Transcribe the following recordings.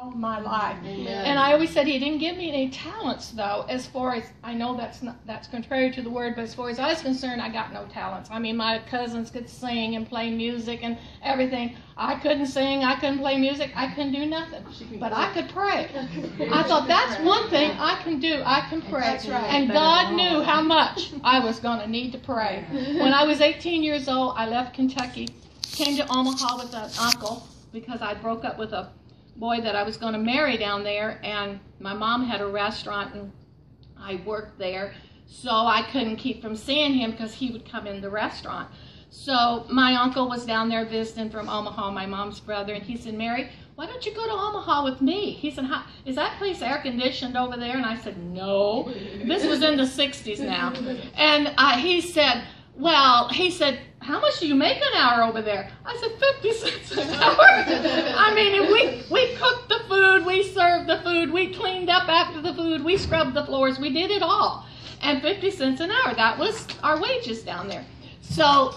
all my life. Amen. And I always said he didn't give me any talents, though, as far as, I know that's contrary to the word, but as far as I was concerned, I got no talents. I mean, my cousins could sing and play music and everything. I couldn't sing, I couldn't play music, I couldn't do nothing. But I could pray. I thought, that's one thing I can do, I can pray. That's right. And God knew how much I was going to need to pray. When I was 18 years old, I left Kentucky, came to Omaha with an uncle, because I broke up with a boy that I was going to marry down there, and my mom had a restaurant and I worked there, so I couldn't keep from seeing him because he would come in the restaurant. So my uncle was down there visiting from Omaha, my mom's brother, and he said, Mary, why don't you go to Omaha with me? He said, is that place air conditioned over there? And I said, no. This was in the 60s now. And he said, well, he said, how much do you make an hour over there? I said, 50 cents an hour. I mean, we cooked the food, we served the food, we cleaned up after the food, we scrubbed the floors, we did it all. And 50 cents an hour, that was our wages down there. So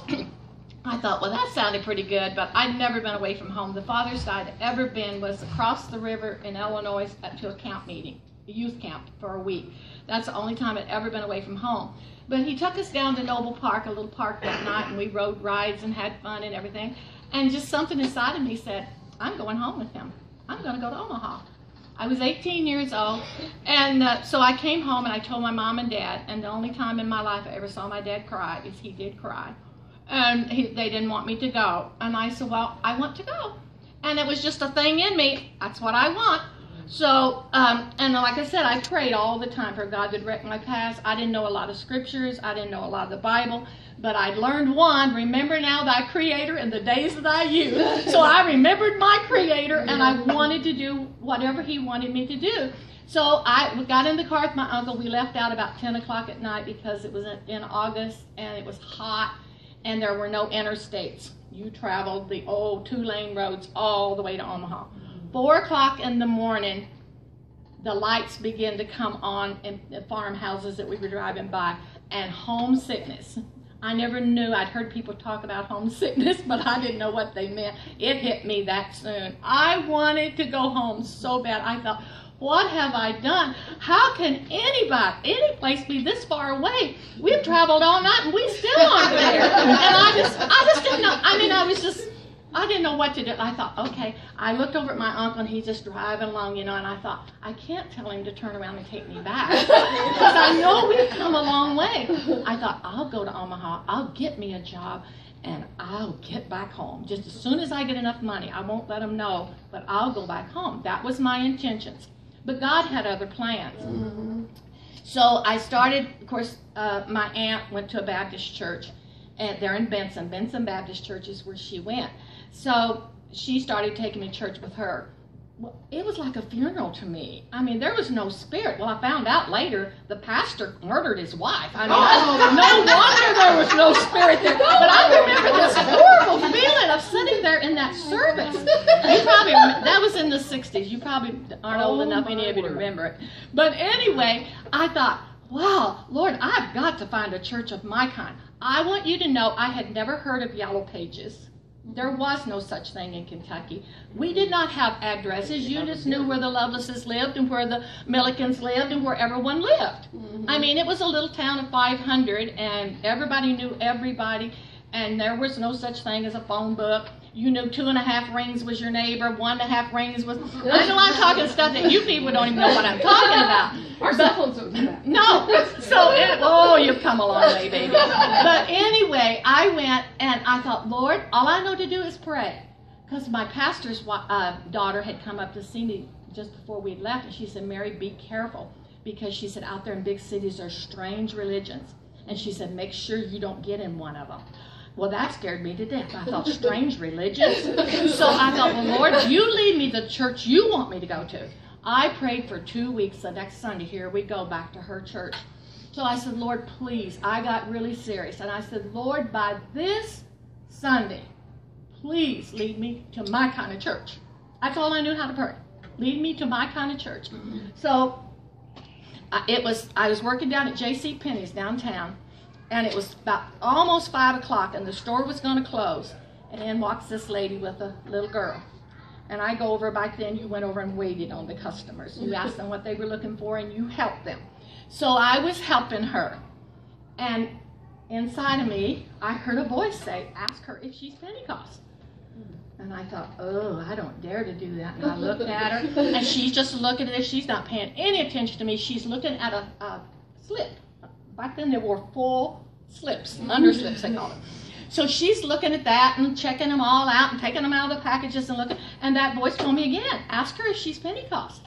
I thought, well, that sounded pretty good, but I'd never been away from home. The farthest I'd ever been was across the river in Illinois to a camp meeting, a youth camp for a week. That's the only time I'd ever been away from home. But he took us down to Noble Park, a little park that night, and we rode rides and had fun and everything. And just something inside of me said, I'm going home with him. I'm going to go to Omaha. I was 18 years old, and so I came home and I told my mom and dad, and the only time in my life I ever saw my dad cry is he did cry. And they didn't want me to go. And I said, well, I want to go. And it was just a thing in me. That's what I want. So, and like I said, I prayed all the time for God to direct my path. I didn't know a lot of scriptures. I didn't know a lot of the Bible. But I learned one, remember now thy Creator in the days of thy youth. So I remembered my Creator, and I wanted to do whatever he wanted me to do. So I got in the car with my uncle. We left out about 10 o'clock at night because it was in August, and it was hot, and there were no interstates. You traveled the old 2-lane roads all the way to Omaha. 4 o'clock in the morning, the lights began to come on in the farmhouses that we were driving by, and homesickness. I never knew. I'd heard people talk about homesickness, but I didn't know what they meant. It hit me that soon. I wanted to go home so bad. I thought, what have I done? How can any place be this far away? We've traveled all night and we still aren't there. And I just didn't know. I mean, I didn't know what to do. I thought, okay. I looked over at my uncle, and he's just driving along, you know, and I thought, I can't tell him to turn around and take me back because I know we've come a long way. I thought, I'll go to Omaha, I'll get me a job, and I'll get back home. Just as soon as I get enough money, I won't let them know, but I'll go back home. That was my intentions. But God had other plans. Mm-hmm. So I started, of course, my aunt went to a Baptist church, and they're in Benson. Benson Baptist Church is where she went. So she started taking me to church with her. Well, it was like a funeral to me. I mean, there was no spirit. Well, I found out later the pastor murdered his wife. I mean, no wonder there was no spirit there. But I remember this horrible feeling of sitting there in that service. You probably that was in the 60s. You probably aren't old enough, any of you, to remember it. But anyway, I thought, wow, Lord, I've got to find a church of my kind. I want you to know I had never heard of Yellow Pages. There was no such thing in Kentucky. We did not have addresses. You just knew where the Lovelaces lived and where the Millikins lived and where everyone lived. Mm-hmm. I mean, it was a little town of 500, and everybody knew everybody, and there was no such thing as a phone book. You knew 2.5 rings was your neighbor, 1.5 rings was... I know I'm talking stuff that you people don't even know what I'm talking about. Our cell phones don't do that. No. So, you've come a long way, baby. But anyway, I went and I thought, Lord, all I know to do is pray. Because my pastor's daughter had come up to see me just before we left, and she said, Mary, be careful. Because she said, out there in big cities, there's strange religions. And she said, make sure you don't get in one of them. Well, that scared me to death. I thought, strange religions? So I thought, well, Lord, you lead me to the church you want me to go to. I prayed for 2 weeks. The next Sunday, here we go back to her church. So I said, Lord, please. I got really serious. And I said, Lord, by this Sunday, please lead me to my kind of church. That's all I knew how to pray. Lead me to my kind of church. So I was working down at J.C. Penney's downtown. And it was about almost 5 o'clock, and the store was going to close. And in walks this lady with a little girl. And I go over, back then you went over and waited on the customers. You asked them what they were looking for and you helped them. So I was helping her. And inside of me, I heard a voice say, ask her if she's Pentecost. And I thought, oh, I don't dare to do that. And I looked at her, and she's just looking at it. She's not paying any attention to me. She's looking at a slip. Back then, there were full slips, underslips, they call them. So she's looking at that and checking them all out and taking them out of the packages and looking. And that voice told me again, ask her if she's Pentecost.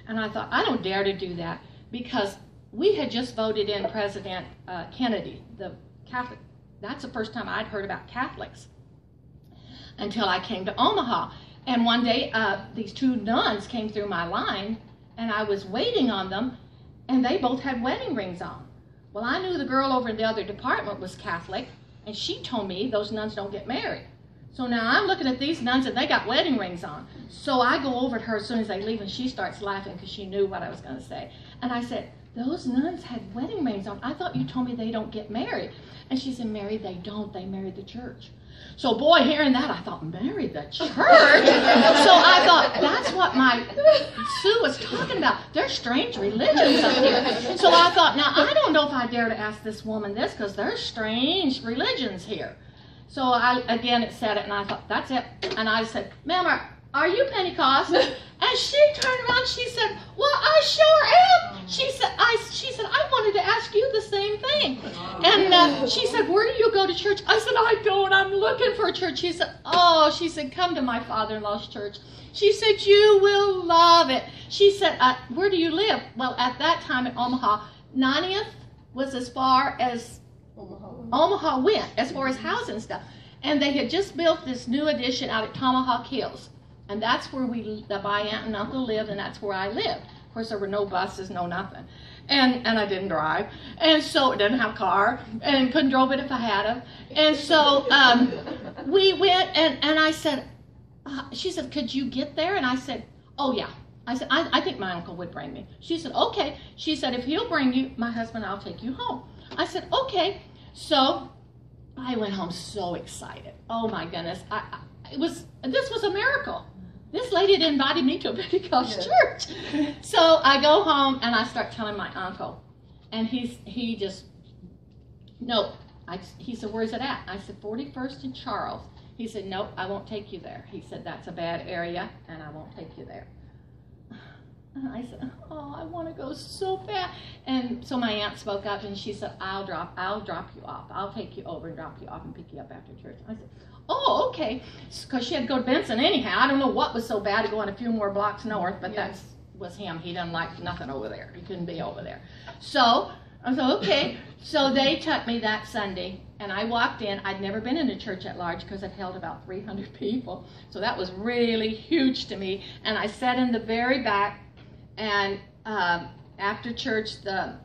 And I thought, I don't dare to do that, because we had just voted in President Kennedy, the Catholic. That's the first time I'd heard about Catholics until I came to Omaha. And one day, these two nuns came through my line, and I was waiting on them, and they both had wedding rings on. Well, I knew the girl over in the other department was Catholic, and she told me those nuns don't get married. So now I'm looking at these nuns, and they got wedding rings on. So I go over to her as soon as they leave, and she starts laughing because she knew what I was going to say. And I said, those nuns had wedding rings on. I thought you told me they don't get married. And she said, Mary, they don't. They married the church. So, boy, hearing that, I thought, marry the church? So I thought, that's what my Sue was talking about. There's strange religions up here. So I thought, now, I don't know if I dare to ask this woman this, because there's strange religions here. So, again, it said it, and I thought, that's it. And I said, ma'am, are you Pentecost? And she turned around and she said, well, I sure am. She said, I wanted to ask you the same thing. And she said, where do you go to church? I said, I don't. I'm looking for a church. She said, oh, she said, come to my father-in-law's church. She said, you will love it. She said, where do you live? Well, at that time in Omaha, 90th was as far as Omaha went, as far as housing stuff. And they had just built this new addition out at Tomahawk Hills. And that's where my aunt and uncle lived, and that's where I lived. Of course, there were no buses, no nothing. And I didn't drive. And so I didn't have a car, and couldn't drove it if I had them. And so we went, and I said, she said, could you get there? And I said, oh, yeah. I said, I think my uncle would bring me. She said, okay. She said, if he'll bring you, my husband, I'll take you home. I said, okay. So I went home so excited. Oh, my goodness. This was a miracle. This lady had invited me to a Pentecost church. So I go home and I start telling my uncle. And he just, nope. He said, where's it at? I said, 41st and Charles. He said, nope, I won't take you there. He said, that's a bad area and I won't take you there. And I said, oh, I want to go so bad. And so my aunt spoke up and she said, I'll drop you off. I'll take you over and drop you off and pick you up after church. I said, oh, okay. Because she had to go to Benson anyhow. I don't know what was so bad to go on a few more blocks north, but that was him. He didn't like nothing over there. He couldn't be over there. So I said, okay. So they took me that Sunday, and I walked in. I'd never been in a church at large because it held about 300 people. So that was really huge to me. And I sat in the very back, and after church, the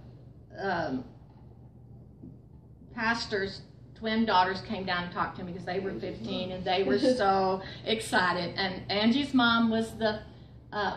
pastor's twin daughters came down and talked to me because they were 15 and they were so excited. And Angie's mom was the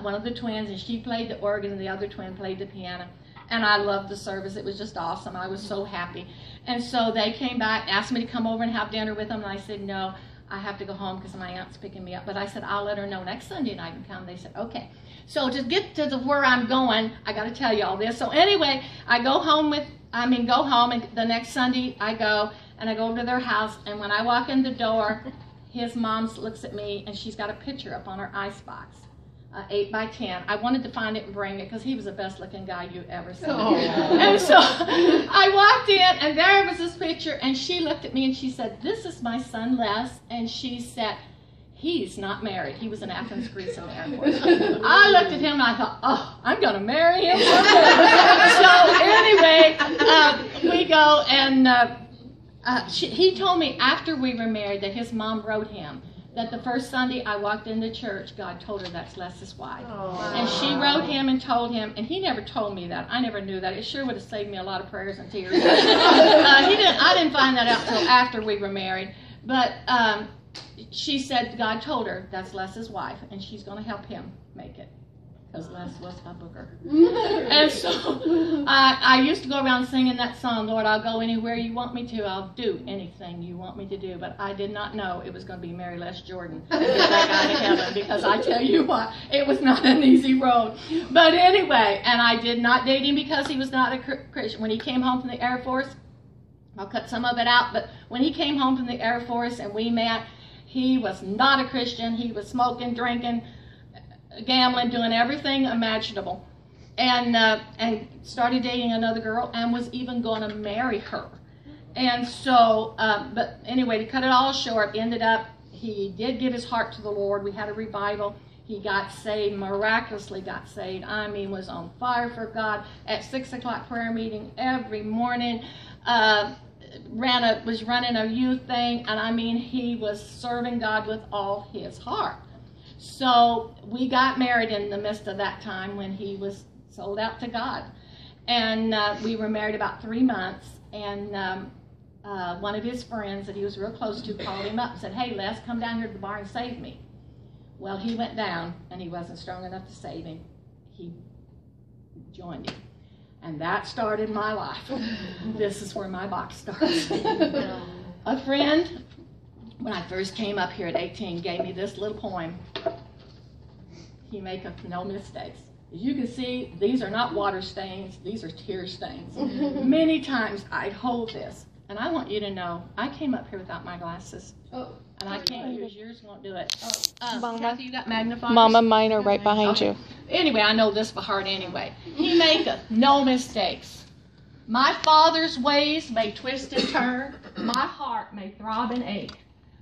one of the twins, and she played the organ, and the other twin played the piano. And I loved the service. It was just awesome. I was so happy. And so they came back, asked me to come over and have dinner with them, and I said, no, I have to go home because my aunt's picking me up. But I said, I'll let her know next Sunday and I can come. They said, okay. So to get to where I'm going, I got to tell you all this. So anyway, I go home, and the next Sunday I go, and I go over to their house, and when I walk in the door, his mom looks at me, and she's got a picture up on her icebox, 8 by 10. I wanted to find it and bring it because he was the best looking guy you ever seen. Oh. And so I walked in, and there was this picture, and she looked at me, and she said, this is my son Les, and she said, he's not married. He was in Athens, Greece in the airport. I looked at him and I thought, oh, I'm going to marry him. So anyway, we go, and he told me after we were married that his mom wrote him that the first Sunday I walked into church, God told her that's Les's wife. Oh. And she wrote him and told him, and he never told me that. I never knew that. It sure would have saved me a lot of prayers and tears. I didn't find that out till after we were married. But she said God told her that's Les's wife, and she's going to help him make it. because Les was a booger. And so I used to go around singing that song, Lord, I'll go anywhere you want me to. I'll do anything you want me to do. But I did not know it was going to be Mary Les Jordan to get that guy to heaven, because I tell you what, it was not an easy road. But anyway, and I did not date him because he was not a Christian. When he came home from the Air Force, I'll cut some of it out, but when he came home from the Air Force and we met, he was not a Christian. He was smoking, drinking, gambling, doing everything imaginable, and started dating another girl and was even going to marry her. And so, but anyway, to cut it all short, ended up, he did give his heart to the Lord. We had a revival. He got saved, miraculously got saved. I mean, was on fire for God at 6 o'clock prayer meeting every morning. Was running a youth thing, and I mean, he was serving God with all his heart. So we got married in the midst of that time when he was sold out to God. And we were married about 3 months, and one of his friends that he was real close to called him up and said, hey, Les, come down here to the bar and save me. Well, he went down, and he wasn't strong enough to save him. He joined him. And that started my life. This is where my box starts. A friend, when I first came up here at 18, gave me this little poem. He maketh no mistakes. As you can see, these are not water stains. These are tear stains. Many times I hold this. And I want you to know, I came up here without my glasses. Oh. And I can't use yours, won't do it. Kathy, you got magnifiers? Mama, mine are right behind you. Anyway, I know this by heart anyway. He maketh no mistakes. My Father's ways may twist and turn. My heart may throb and ache.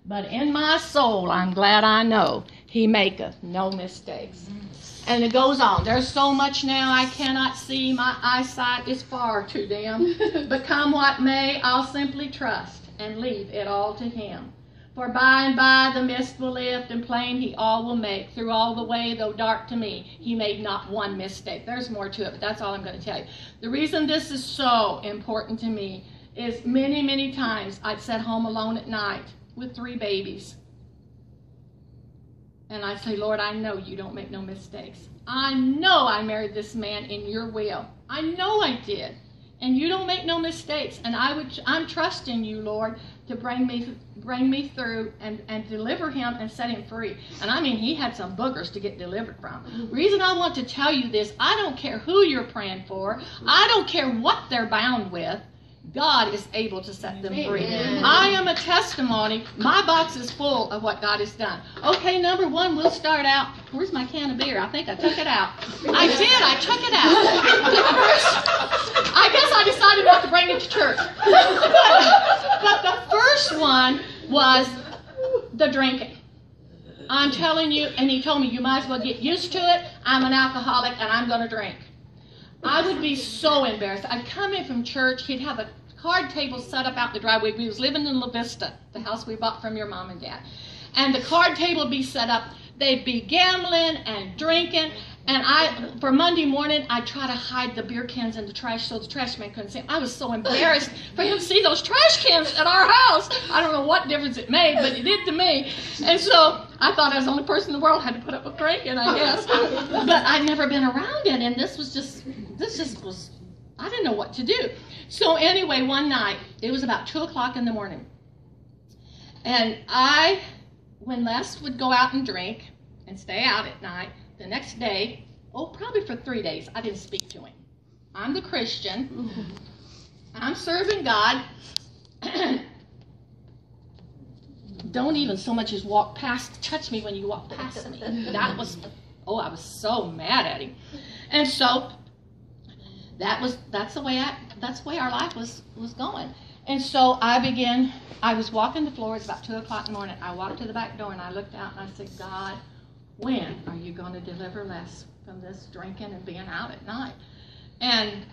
But in my soul, I'm glad I know he maketh no mistakes. And it goes on. There's so much now I cannot see. My eyesight is far too dim. But come what may, I'll simply trust and leave it all to him. For by and by the mist will lift, and plain he all will make. Through all the way, though dark to me, he made not one mistake. There's more to it, but that's all I'm going to tell you. The reason this is so important to me is many, many times I'd sit home alone at night with 3 babies. And I'd say, Lord, I know you don't make no mistakes. I know I married this man in your will. I know I did. And you don't make no mistakes. And I'm trusting you, Lord, to bring me through and deliver him and set him free. And I mean, he had some boogers to get delivered from. The reason I want to tell you this, I don't care who you're praying for. I don't care what they're bound with. God is able to set them free. Amen. I am a testimony. My box is full of what God has done. Okay, number 1, we'll start out. Where's my can of beer? I think I took it out. I did. I took it out. I guess I decided not to bring it to church. But the first one was the drinking. I'm telling you, and he told me, you might as well get used to it. I'm an alcoholic, and I'm going to drink. I would be so embarrassed. I'd come in from church. He'd have a card table set up out in the driveway. We was living in La Vista, the house we bought from your mom and dad. And the card table would be set up. They'd be gambling and drinking. And for Monday morning, I'd try to hide the beer cans in the trash so the trash man couldn't see them. I was so embarrassed for him to see those trash cans at our house. I don't know what difference it made, but it did to me. And so I thought I was the only person in the world who had to put up with drinking, I guess. But I'd never been around it, and this just was, I didn't know what to do. So anyway, one night, it was about 2 o'clock in the morning. And when Les would go out and drink and stay out at night, the next day, probably for 3 days, I didn't speak to him. I'm the Christian. I'm serving God. Don't even so much as touch me when you walk past me. I was so mad at him. And so that's the way our life was going. And so I was walking the floor. It's about 2 o'clock in the morning. I walked to the back door and I looked out and I said, God, when are you going to deliver Les from this drinking and being out at night? And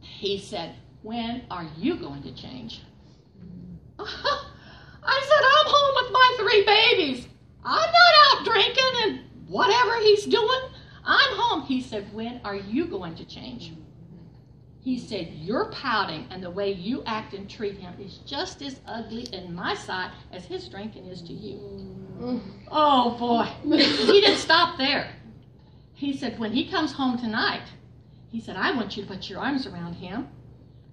he said, when are you going to change? I said, I'm home with my 3 babies. I'm not out drinking and whatever he's doing. I'm home. He said, when are you going to change? He said, your pouting and the way you act and treat him is just as ugly in my sight as his drinking is to you. Oh, boy. He didn't stop there. he said, when he comes home tonight, he said, I want you to put your arms around him,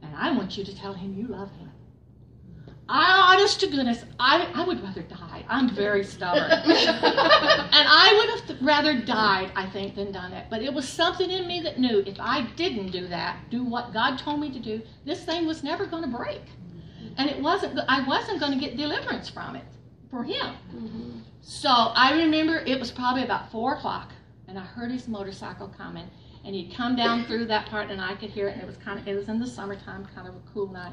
and I want you to tell him you love him. Honest to goodness, I would rather die. I'm very stubborn. And I would have rather died, I think, than done it. But it was something in me that knew if I didn't do that, do what God told me to do, this thing was never going to break. And I wasn't going to get deliverance from it, for him. Mm-hmm. So I remember it was probably about 4 o'clock, and I heard his motorcycle coming. And he'd come down through that part, and I could hear it. And it was in the summertime, kind of a cool night.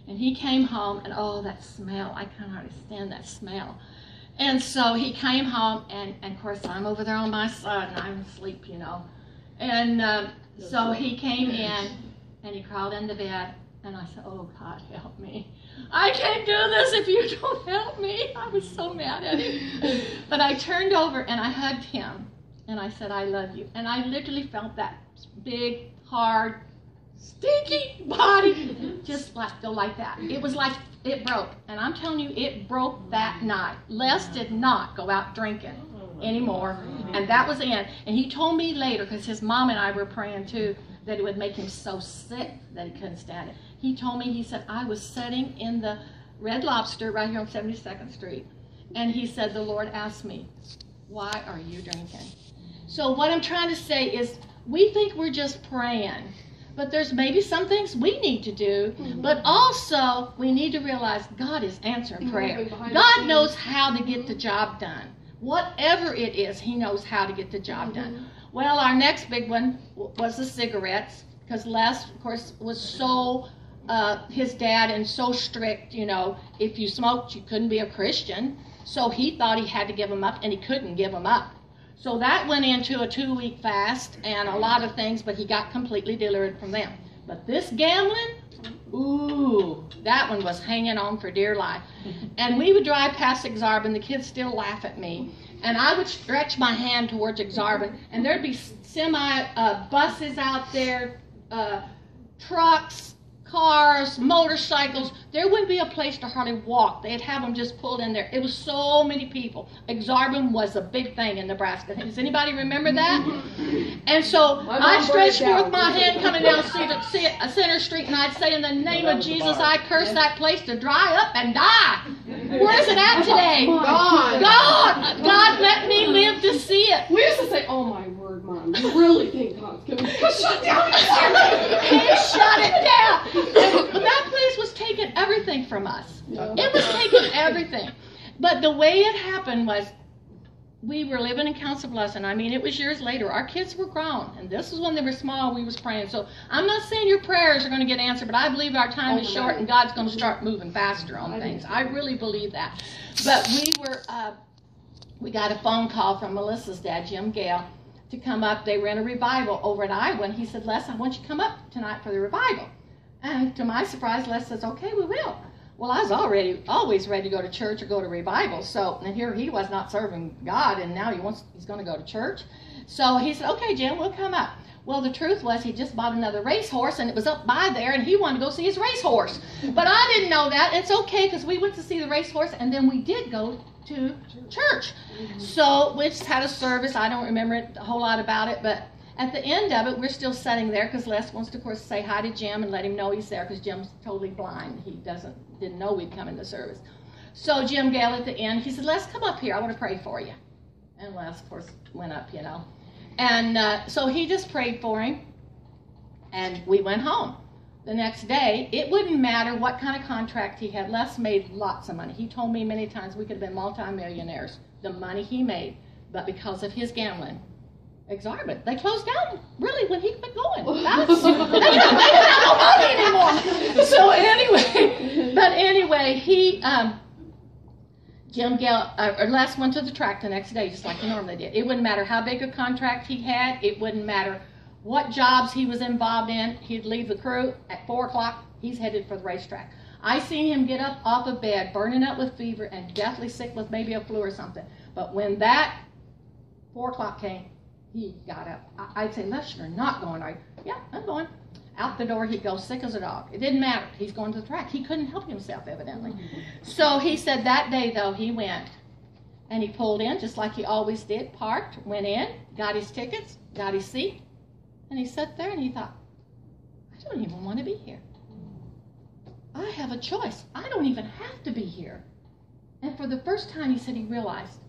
And he came home, and oh, that smell! I can't hardly stand that smell. And so he came home, and of course I'm over there on my side, and I'm asleep, you know. And so he came in, and he crawled into bed, and I said, "Oh God, help me! I can't do this if you don't help me." I was so mad at him, but I turned over and I hugged him. And I said, I love you. And I literally felt that big, hard, stinky body just go like that. It was like it broke. And I'm telling you, it broke that night. Les did not go out drinking anymore. And that was the end. And he told me later, because his mom and I were praying too, that it would make him so sick that he couldn't stand it. He told me, he said, I was sitting in the Red Lobster right here on 72nd Street. And he said, the Lord asked me, why are you drinking? So what I'm trying to say is we think we're just praying, but there's maybe some things we need to do, but also we need to realize God is answering prayer. God knows how to get the job done. Whatever it is, he knows how to get the job done. Well, our next big one was the cigarettes, because Les, of course, was so, his dad, and so strict, you know, if you smoked, you couldn't be a Christian. So he thought he had to give them up, and he couldn't give them up. So that went into a 2-week fast and a lot of things, but he got completely delivered from them. But this gambling, ooh, that one was hanging on for dear life. And we would drive past Exarban, the kids still laugh at me, and I would stretch my hand towards Exarban, and there'd be buses out there, trucks, cars, motorcycles. There wouldn't be a place to hardly walk. They'd have them just pulled in there. It was so many people. Exarban was a big thing in Nebraska. Does anybody remember that? And so I stretched forth my hand coming down Center Street, and I'd say, in the name of Jesus, I curse that place to dry up and die. Where's it at today? God let me live to see it. We used to say, oh my word, Mom, you really think God's going to shut down? He shut it down. But that place was taking everything from us. It was taking everything. But the way it happened was, we were living in Council Bluffs, and I mean, it was years later. Our kids were grown, and this was when they were small. We was praying. So I'm not saying your prayers are going to get answered, but I believe our time is short, and God's going to start moving faster on things. I really believe that. But we got a phone call from Melissa's dad, Jim Gale, to come up. They were in a revival over at Iowa, and he said, Les, I want you to come up tonight for the revival. And to my surprise, Les says, okay, we will. Well, I was always ready to go to church or go to revival. So, and here he was not serving God, and now he's going to go to church. So he said, okay, Jim, we'll come up. Well, the truth was he just bought another racehorse, and it was up by there, and he wanted to go see his racehorse. But I didn't know that. It's okay, because we went to see the racehorse, and then we did go to church. So we just had a service. I don't remember a whole lot about it, but at the end of it, we're still sitting there, because Les wants to, of course, say hi to Jim and let him know he's there, because Jim's totally blind. He didn't know we'd come into service. So Jim Gale at the end, he said, Les, come up here. I want to pray for you. And Les, of course, went up, you know. And so he just prayed for him, and we went home. The next day, it wouldn't matter what kind of contract he had. Les made lots of money. He told me many times we could have been multimillionaires, the money he made, but because of his gambling, exorbitant. They closed down, really, when he quit going. They didn't have no money anymore. So anyway, Jim Gale, Les went to the track the next day, just like he normally did. It wouldn't matter how big a contract he had. It wouldn't matter what jobs he was involved in. He'd leave the crew at 4 o'clock. He's headed for the racetrack. I seen him get up off of bed, burning up with fever and deathly sick with maybe a flu or something. But when that 4 o'clock came, he got up. I'd say, Les, you're not going, are you? Yeah, I'm going. Out the door he'd go, sick as a dog. It didn't matter. He's going to the track. He couldn't help himself, evidently. So he said that day, though, he went. And he pulled in just like he always did, parked, went in, got his tickets, got his seat, and he sat there and he thought, I don't even want to be here. I have a choice. I don't even have to be here. And for the first time, he said he realized,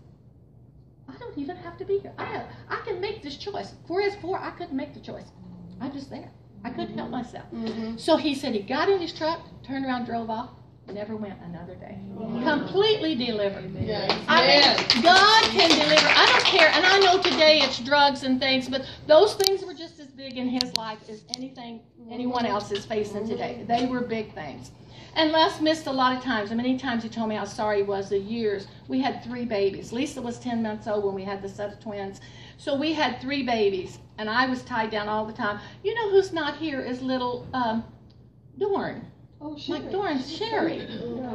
I don't even have to be here. I can make this choice. 4 is 4, I couldn't make the choice. I'm just there. I couldn't help myself. So he said he got in his truck, turned around, drove off, never went another day. Completely delivered. I mean, God can deliver. I don't care. And I know today it's drugs and things, but those things were just as big in his life as anything anyone else is facing today. They were big things. And Les missed a lot of times. And many times he told me how sorry he was the years. We had 3 babies. Lisa was 10 months old when we had the set of twins. So we had 3 babies. And I was tied down all the time. You know who's not here is little Dorn. Oh, Sherry. Like Dorn, Sherry.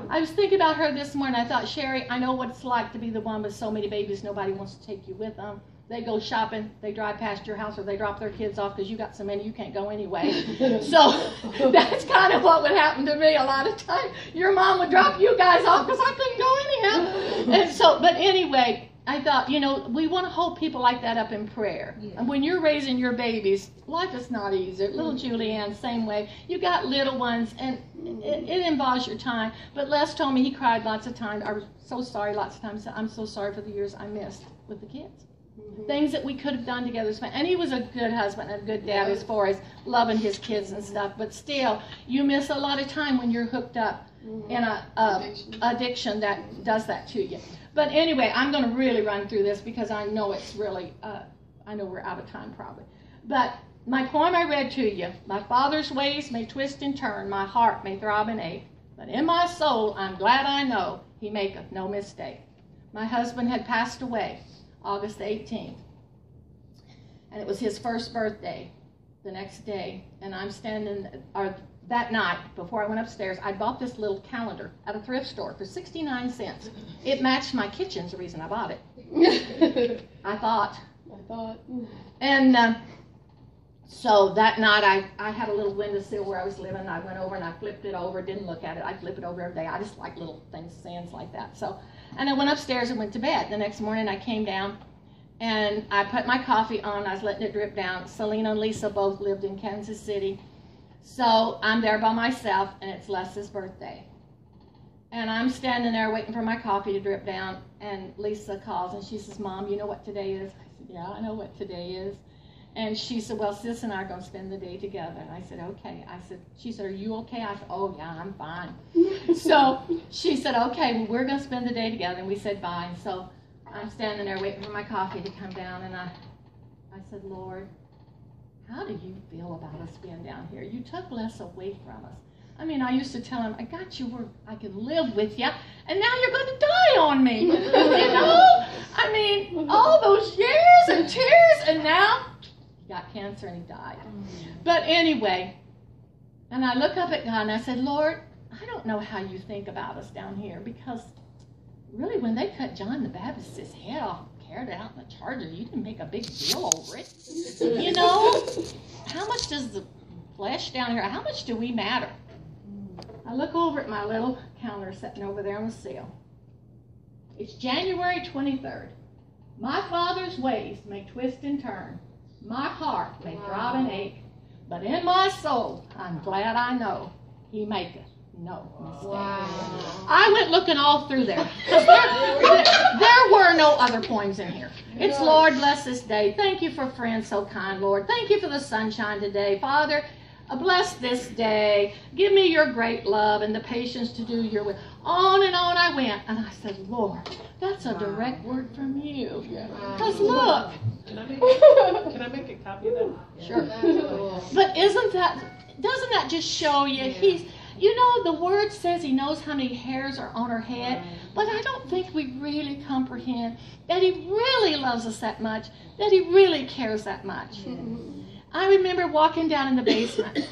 I was thinking about her this morning. I thought, Sherry, I know what it's like to be the one with so many babies. Nobody wants to take you with them. They go shopping, they drive past your house, or they drop their kids off because you got so many you can't go anyway. So that's kind of what would happen to me a lot of times. Your mom would drop you guys off because I couldn't go anyhow. And so, but anyway, I thought, you know, we want to hold people like that up in prayer. And when you're raising your babies, life is not easy. Little Julianne, same way. You got little ones, and it involves your time. But Les told me he cried lots of times. I was so sorry lots of times. I'm so sorry for the years I missed with the kids. Things that we could have done together. And he was a good husband and a good dad as far as loving his kids and stuff. But still, you miss a lot of time when you're hooked up in a addiction that does that to you. But anyway, I'm going to really run through this because I know it's really, I know we're out of time probably. But my poem I read to you, my father's ways may twist and turn, my heart may throb and ache, but in my soul I'm glad I know he maketh no mistake. My husband had passed away August 18th, and it was his first birthday the next day, and I'm standing, or that night before I went upstairs, I bought this little calendar at a thrift store for 69 cents. It matched my kitchen's the reason I bought it. I thought. And so that night I had a little windowsill where I was living, and I went over and I flipped it over, didn't look at it. I flip it over every day. I just like little things, sands like that. So, and I went upstairs and went to bed. The next morning I came down and I put my coffee on. I was letting it drip down. Selena and Lisa both lived in Kansas City. So I'm there by myself, and it's Les's birthday. And I'm standing there waiting for my coffee to drip down, and Lisa calls, and she says, Mom, you know what today is? I said, yeah, I know what today is. And she said, well, Sis and I are going to spend the day together. And I said, okay. She said, are you okay? I said, oh, yeah, I'm fine. So she said, okay, well, we're going to spend the day together. And we said, fine. So I'm standing there waiting for my coffee to come down, and I said, Lord, how do you feel about us being down here? You took Les away from us. I mean, I used to tell him, I got you where I can live with you, and now you're going to die on me. You know? I mean, all those years and tears, and now he got cancer and he died. But anyway, and I look up at God and I said, Lord, I don't know how you think about us down here, because really when they cut John the Baptist's head off, carried it out in the charger, you didn't make a big deal over it. You know, how much does the flesh down here, how much do we matter? I look over at my little counter sitting over there on the sill. It's January 23rd. My father's ways may twist and turn. My heart may throb and ache. But in my soul, I'm glad I know he maketh no mistake. Wow. I went looking all through there. There were no other poems in here. It's Lord, bless this day. Thank you for friends so kind, Lord. Thank you for the sunshine today. Father, bless this day. Give me your great love and the patience to do your will. On and on I went. And I said, Lord, that's a direct word from you. Because look. Can I make a copy of that? Sure. But doesn't that just show you you know, the word says he knows how many hairs are on her head, but I don't think we really comprehend that he really loves us that much, that he really cares that much. I remember walking down in the basement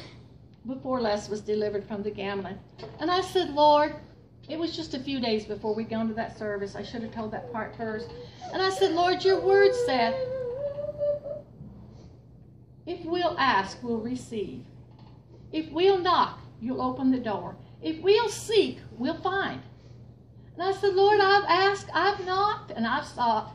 before Les was delivered from the gambling, and I said, Lord, it was just a few days before we'd gone to that service. I should have told that part first. And I said, Lord, your word said, if we'll ask, we'll receive. If we'll knock, you'll open the door. If we'll seek, we'll find. And I said, Lord, I've asked, I've knocked, and I've sought,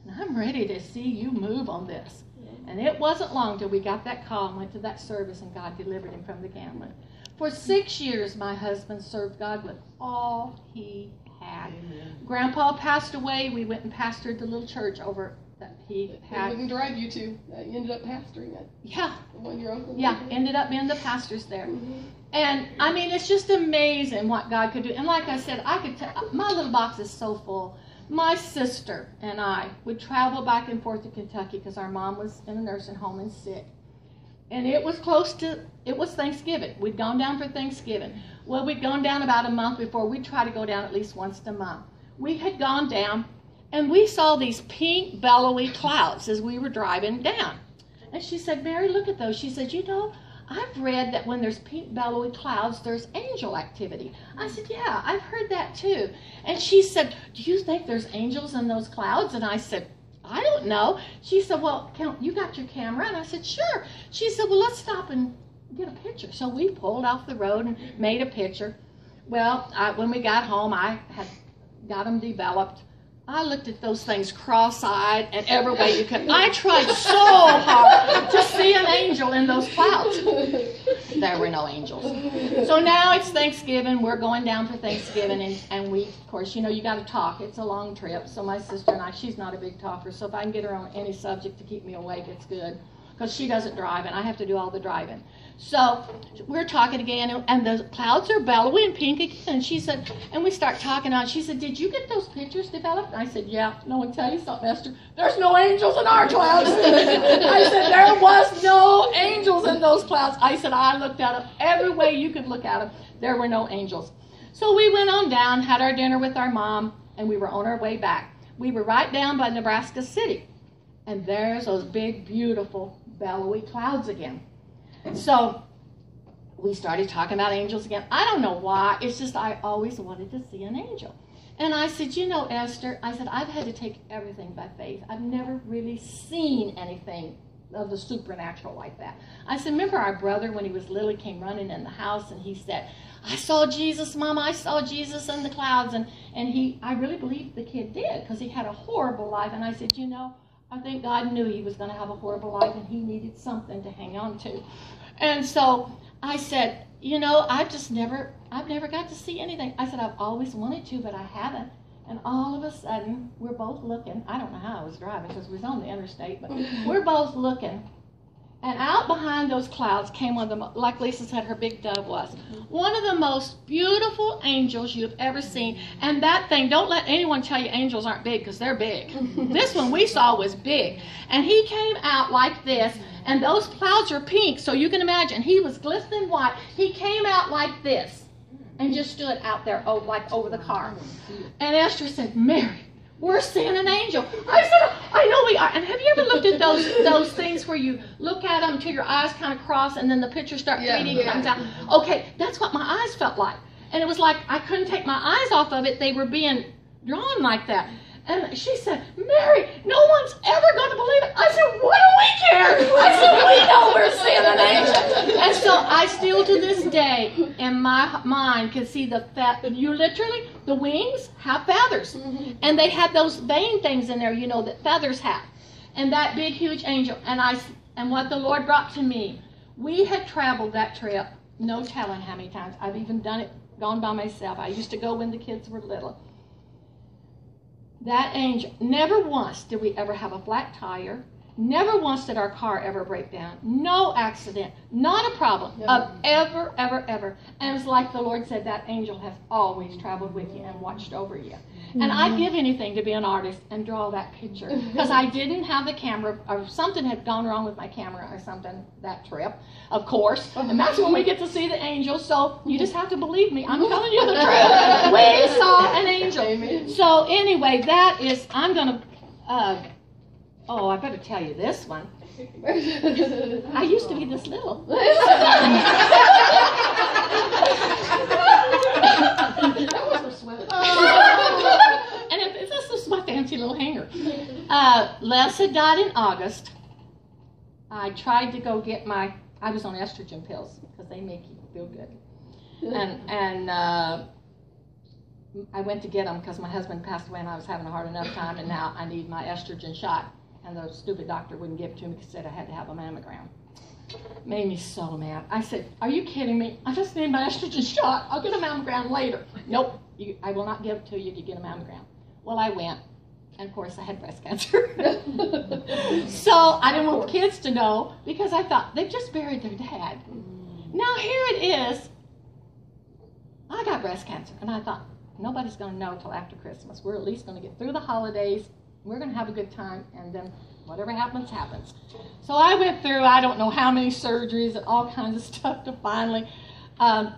and I'm ready to see you move on this. And it wasn't long till we got that call and went to that service, and God delivered him from the gambling. For 6 years, my husband served God with all he had. Amen. Grandpa passed away. We went and pastored the little church over that he He had. wouldn't drive you to. You ended up pastoring it. Yeah, The one your uncle. yeah, ended up being the pastors there. Mm-hmm. And I mean, it's just amazing what God could do. And like I said, I could tell, my little box is so full. My sister and I would travel back and forth to Kentucky because our mom was in a nursing home and sick. And it was Thanksgiving. We'd gone down for Thanksgiving. Well, we'd gone down about a month before. We'd try to go down at least once a month. We had gone down, and we saw these pink, billowy clouds as we were driving down. And she said, Mary, look at those. She said, you know, I've read that when there's pink, billowy clouds, there's angel activity. I said, yeah, I've heard that too. And she said, do you think there's angels in those clouds? And I said, I don't know. She said, well, you got your camera? And I said, sure. She said, well, let's stop and get a picture. So we pulled off the road and made a picture. Well, when we got home, I had got them developed. I looked at those things cross-eyed and every way you could. I tried so hard to see an angel in those clouds. There were no angels. So now it's Thanksgiving. We're going down for Thanksgiving, and we, of course, you know, you got to talk. It's a long trip. So my sister and I, she's not a big talker, so if I can get her on any subject to keep me awake, it's good. Because she doesn't drive, and I have to do all the driving. So we're talking again, and the clouds are billowy and pink again. And she said, and we start talking on. She said, did you get those pictures developed? And I said, yeah. No one tell you something, Esther. There's no angels in our clouds. I said, there was no angels in those clouds. I said, I looked at them every way you could look at them. There were no angels. So we went on down, had our dinner with our mom, and we were on our way back. We were right down by Nebraska City. And there's those big, beautiful, billowy clouds again. So we started talking about angels again. I don't know why. It's just I always wanted to see an angel. And I said, you know, Esther, I said, I've had to take everything by faith. I've never really seen anything of the supernatural like that. I said, remember our brother when he was little, he came running in the house and he said, I saw Jesus, Mama, I saw Jesus in the clouds. And I really believe the kid did because he had a horrible life. And I said, you know, I think God knew he was going to have a horrible life and he needed something to hang on to. And so I said, you know, I've never got to see anything. I said, I've always wanted to, but I haven't. And all of a sudden, we're both looking. I don't know how I was driving because we was on the interstate, but we're both looking. And out behind those clouds came one of the, like Lisa said, her big dove was. One of the most beautiful angels you've ever seen. And that thing, don't let anyone tell you angels aren't big because they're big. This one we saw was big. And he came out like this, and those clouds are pink, so you can imagine. He was glistening white. He came out like this and just stood out there like over the car. And Esther said, Mary, we're seeing an angel. I said, I know we are. And have you ever looked at those things where you look at them till your eyes kind of cross and then the picture starts 3D comes out? Okay, that's what my eyes felt like. And it was like I couldn't take my eyes off of it. They were being drawn like that. And she said, Mary, no one's ever going to believe it. I said, what do we care? I said, we know we're seeing an angel. And so I still to this day in my mind can see the wings have feathers. And they have those vein things in there, you know, that feathers have. And that big, huge angel. And what the Lord brought to me, we had traveled that trip, no telling how many times. I've even gone by myself. I used to go when the kids were little. That angel, never once did we ever have a flat tire. Never once did our car ever break down. No accident. Not a problem of ever, ever, ever. And it's like the Lord said, that angel has always traveled with you and watched over you. And I'd give anything to be an artist and draw that picture. Because I didn't have the camera, or something had gone wrong with my camera or something that trip, of course. And that's when we get to see the angel. So you just have to believe me. I'm telling you the truth. We saw an angel. Amen. So anyway, that is, I'm going to... oh, I better tell you this one. I used to be this little. That was for sweater. And this is my fancy little hanger. Les had died in August. I tried to go get I was on estrogen pills because they make you feel good. And I went to get them because my husband passed away and I was having a hard enough time, and now I need my estrogen shot. And the stupid doctor wouldn't give it to me because he said I had to have a mammogram. Made me so mad. I said, are you kidding me? I just need my estrogen shot. I'll get a mammogram later. Nope, I will not give it to you to get a mammogram. Well, I went, and of course I had breast cancer. So I didn't want the kids to know because I thought, they've just buried their dad. Now here it is. I got breast cancer, and I thought, nobody's going to know until after Christmas. We're at least going to get through the holidays. We're going to have a good time, and then whatever happens, happens. So I went through, I don't know how many surgeries and all kinds of stuff to finally, I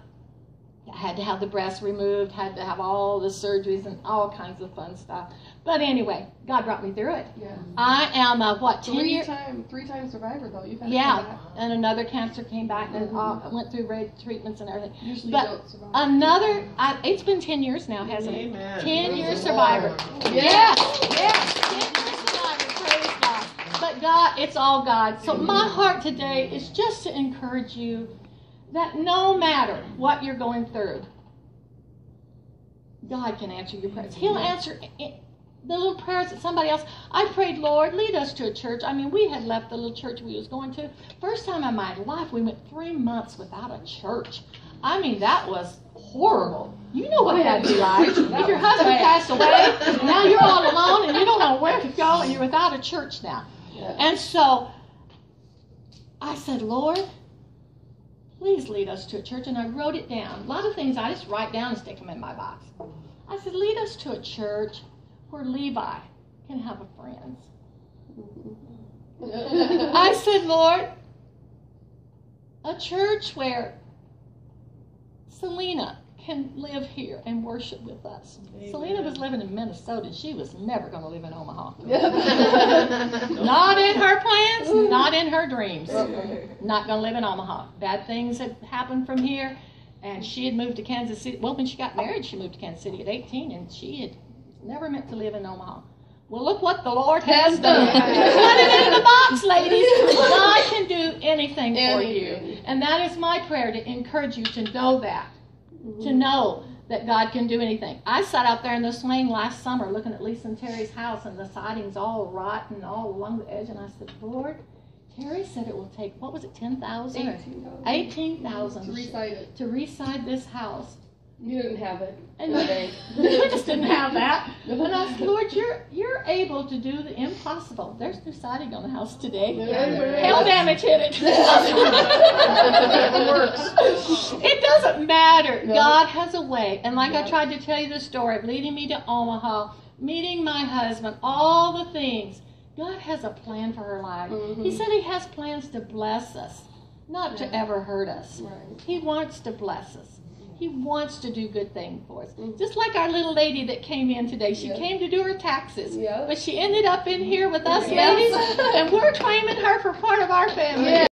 had to have the breast removed, had to have all the surgeries and all kinds of fun stuff. But anyway, God brought me through it. Yeah. I am a, what, 10 years? Three-time survivor, though. You've had Yeah, and another cancer came back, and went through treatments and everything. Usually But don't survive. another, it's been 10 years now, hasn't it? Amen. 10-year Praise the survivor. Lord. Yes, yes, 10-year survivor, praise God. But God, it's all God. So my heart today is just to encourage you that no matter what you're going through, God can answer your prayers. He'll answer the little prayers that somebody else. I prayed, Lord, lead us to a church. I mean, we had left the little church we was going to. First time in my life, we went 3 months without a church. I mean, that was horrible. You know what that'd be like. If your husband passed away, and now you're all alone, and you don't know where to go, and you're without a church now. And so I said, Lord, please lead us to a church. And I wrote it down. A lot of things I just write down and stick them in my box. I said, lead us to a church where Levi can have a friend. I said, Lord, a church where Selena can live here and worship with us. Amen. Selena was living in Minnesota, and she was never going to live in Omaha. Not in her plans, not in her dreams. Not going to live in Omaha. Bad things had happened from here, and she had moved to Kansas City. Well, when she got married, she moved to Kansas City at 18, and she had never meant to live in Omaha. Well, look what the Lord has done. Put it in the box, ladies. God can do anything for you. And that is my prayer, to encourage you to know that. To know that God can do anything. I sat out there in the swing last summer looking at Lisa and Terry's house, and the siding's all rotten all along the edge, and I said, Lord, Terry said it will take, what was it, 10,000? 18,000 to reside this house. You didn't have it. And we just didn't have that. And I said, Lord, you're able to do the impossible. There's new siding on the house today. Hail damage hit it. It doesn't matter. No. God has a way. And like I tried to tell you the story of leading me to Omaha, meeting my husband, all the things. God has a plan for her life. He said he has plans to bless us, not to ever hurt us. He wants to bless us. He wants to do good things for us. Just like our little lady that came in today. She came to do her taxes. But she ended up in here with us ladies, and we're claiming her for part of our family.